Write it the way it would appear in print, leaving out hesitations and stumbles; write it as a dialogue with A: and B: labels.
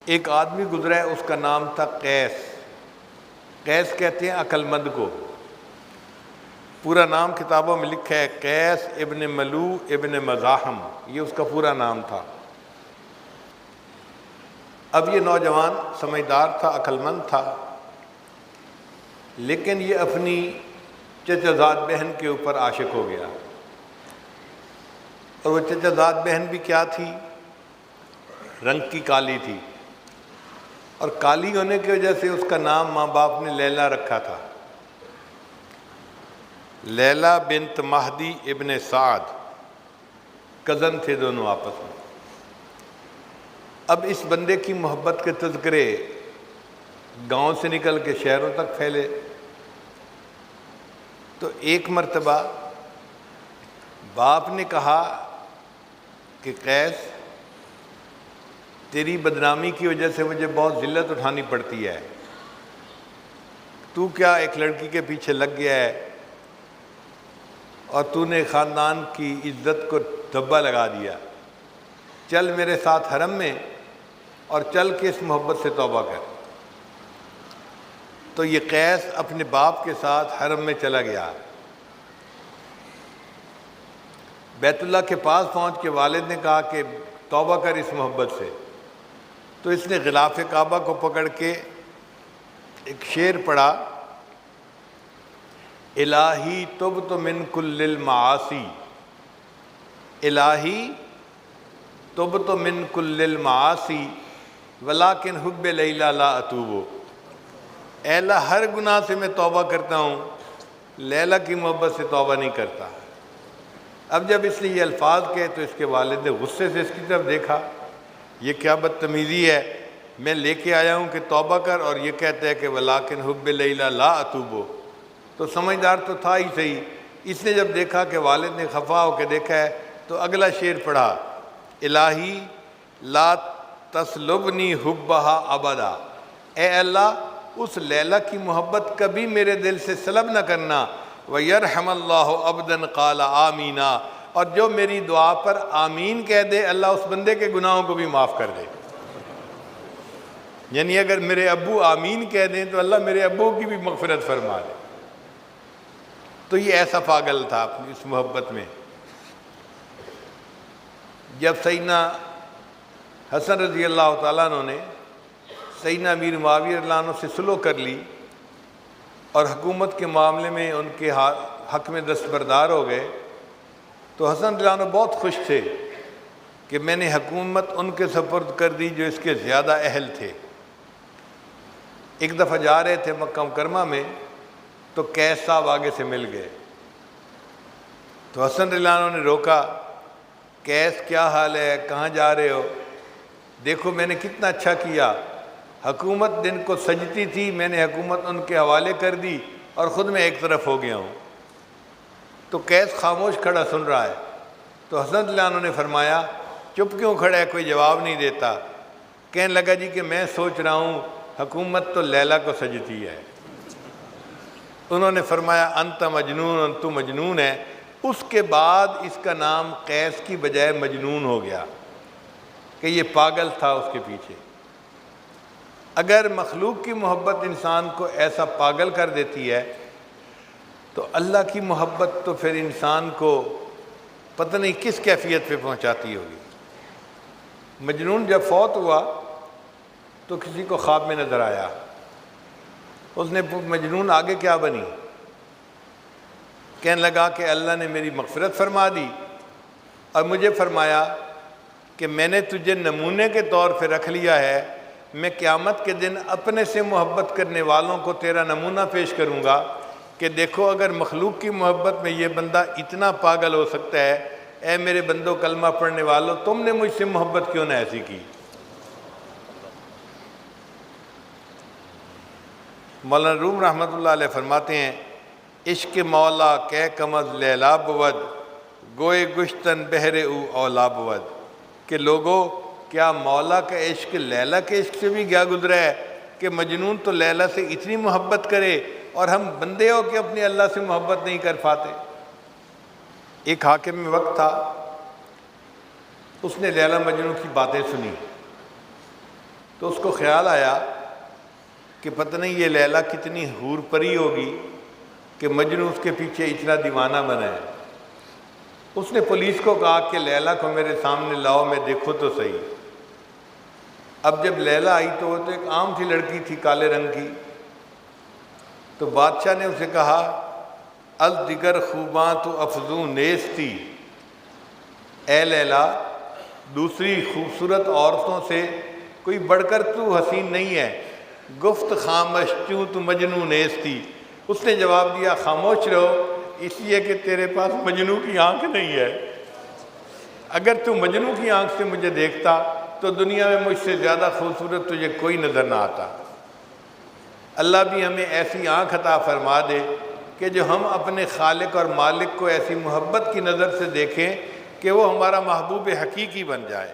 A: ایک آدمی گزرا ہے، اس کا نام تھا قیس۔ قیس کہتے ہیں عقل مند کو۔ پورا نام کتابوں میں لکھا ہے قیس ابن ملو ابن مزاحم، یہ اس کا پورا نام تھا۔ اب یہ نوجوان سمجھدار تھا، عقل مند تھا، لیکن یہ اپنی چچا زاد بہن کے اوپر عاشق ہو گیا۔ اور وہ چچا زاد بہن بھی کیا تھی؟ رنگ کی کالی تھی، اور کالی ہونے کی وجہ سے اس کا نام ماں باپ نے لیلا رکھا تھا، لیلا بنت مہدی ابن سعد، کزن تھے دونوں آپس میں۔ اب اس بندے کی محبت کے تذکرے گاؤں سے نکل کے شہروں تک پھیلے، تو ایک مرتبہ باپ نے کہا کہ قیس، تیری بدنامی کی وجہ سے مجھے بہت ذلت اٹھانی پڑتی ہے، تو کیا ایک لڑکی کے پیچھے لگ گیا ہے اور تو نے خاندان کی عزت کو دھبا لگا دیا، چل میرے ساتھ حرم میں اور چل کے اس محبت سے توبہ کر۔ تو یہ قیس اپنے باپ کے ساتھ حرم میں چلا گیا۔ بیت اللہ کے پاس پہنچ کے والد نے کہا کہ توبہ کر اس محبت سے، تو اس نے غلاف کعبہ کو پکڑ کے ایک شعر پڑھا، الہی تبت من کل المعاصی، الہی تبت من کل المعاصی ولکن حب لیلا لا اتوب، اے اللہ ہر گناہ سے میں توبہ کرتا ہوں، لیلا کی محبت سے توبہ نہیں کرتا۔ اب جب اس نے یہ الفاظ کہے تو اس کے والد نے غصے سے اس کی طرف دیکھا، یہ کیا بدتمیزی ہے، میں لے کے آیا ہوں کہ توبہ کر اور یہ کہتا ہے کہ ولیکن حب لیلا لا اتوب۔ تو سمجھدار تو تھا ہی صحیح، اس نے جب دیکھا کہ والد نے خفا ہو کے دیکھا ہے تو اگلا شعر پڑھا، الہی لا تسلبنی حبہا ابدا، اے اللہ اس لیلا کی محبت کبھی میرے دل سے سلب نہ کرنا، وَيَرْحَمَ اللَّهُ عَبْدًا قَالَ آمِينَ، اور جو میری دعا پر آمین کہہ دے اللہ اس بندے کے گناہوں کو بھی معاف کر دے۔ یعنی اگر میرے ابو آمین کہہ دیں تو اللہ میرے ابو کی بھی مغفرت فرما دے۔ تو یہ ایسا پاگل تھا اپنی اس محبت میں۔ جب سیدنا حسن رضی اللہ تعالیٰ عنہ نے سیدنا امیر معاویہ رضی اللہ عنہ سے صلح کر لی اور حکومت کے معاملے میں ان کے حق میں دستبردار ہو گئے، تو حسن رضی اللہ عنہ بہت خوش تھے کہ میں نے حکومت ان کے سپرد کر دی جو اس کے زیادہ اہل تھے۔ ایک دفعہ جا رہے تھے مکہ مکرمہ میں تو قیس صاحب آگے سے مل گئے، تو حسن رضی اللہ عنہ نے روکا، قیس کیا حال ہے، کہاں جا رہے ہو؟ دیکھو میں نے کتنا اچھا کیا، حکومت دن کو سجتی تھی، میں نے حکومت ان کے حوالے کر دی اور خود میں ایک طرف ہو گیا ہوں۔ تو قیس خاموش کھڑا سن رہا ہے، تو حسن رضی اللہ عنہ نے فرمایا چپ کیوں کھڑا ہے، کوئی جواب نہیں دیتا؟ کہنے لگا جی کہ میں سوچ رہا ہوں حکومت تو لیلا کو سجتی ہے۔ انہوں نے فرمایا انت مجنون، تو مجنون ہے۔ اس کے بعد اس کا نام قیس کی بجائے مجنون ہو گیا کہ یہ پاگل تھا اس کے پیچھے۔ اگر مخلوق کی محبت انسان کو ایسا پاگل کر دیتی ہے تو اللہ کی محبت تو پھر انسان کو پتہ نہیں کس کیفیت پہ پہنچاتی ہوگی۔ مجنون جب فوت ہوا تو کسی کو خواب میں نظر آیا، اس نے مجنون آگے کیا بنی؟ کہنے لگا کہ اللہ نے میری مغفرت فرما دی اور مجھے فرمایا کہ میں نے تجھے نمونے کے طور پہ رکھ لیا ہے، میں قیامت کے دن اپنے سے محبت کرنے والوں کو تیرا نمونہ پیش کروں گا کہ دیکھو اگر مخلوق کی محبت میں یہ بندہ اتنا پاگل ہو سکتا ہے، اے میرے بندوں کلمہ پڑھنے والوں تم نے مجھ سے محبت کیوں نہ ایسی کی۔ مولانا روم رحمۃ اللہ علیہ فرماتے ہیں عشق مولا کہ کمز لیلا بود، گوئے گشتن بہر او اولا بود، کہ لوگوں کیا مولا کا عشق لیلا کے عشق سے بھی کیا گزرا ہے کہ مجنون تو لیلا سے اتنی محبت کرے اور ہم بندے ہو کہ اپنی اللہ سے محبت نہیں کر پاتے۔ ایک حاکم میں وقت تھا، اس نے لیلا مجنون کی باتیں سنی تو اس کو خیال آیا کہ پتہ نہیں یہ لیلا کتنی حور پری ہوگی کہ مجنوں اس کے پیچھے اتنا دیوانہ بنا ہے۔ اس نے پولیس کو کہا کہ لیلا کو میرے سامنے لاؤ، میں دیکھو تو صحیح۔ اب جب لیلا آئی تو وہ تو ایک عام سی لڑکی تھی کالے رنگ کی، تو بادشاہ نے اسے کہا از دیگر خوباں تو افزوں نیستی، اے لیلا دوسری خوبصورت عورتوں سے کوئی بڑھ کر تو حسین نہیں ہے، گفت خامش چوں تو مجنوں نیستی۔ اس نے جواب دیا خاموش رہو، اس لیے کہ تیرے پاس مجنوں کی آنکھ نہیں ہے، اگر تو مجنوں کی آنکھ سے مجھے دیکھتا تو دنیا میں مجھ سے زیادہ خوبصورت تجھے کوئی نظر نہ آتا۔ اللہ بھی ہمیں ایسی آنکھ عطا فرما دے کہ جو ہم اپنے خالق اور مالک کو ایسی محبت کی نظر سے دیکھیں کہ وہ ہمارا محبوب حقیقی بن جائے۔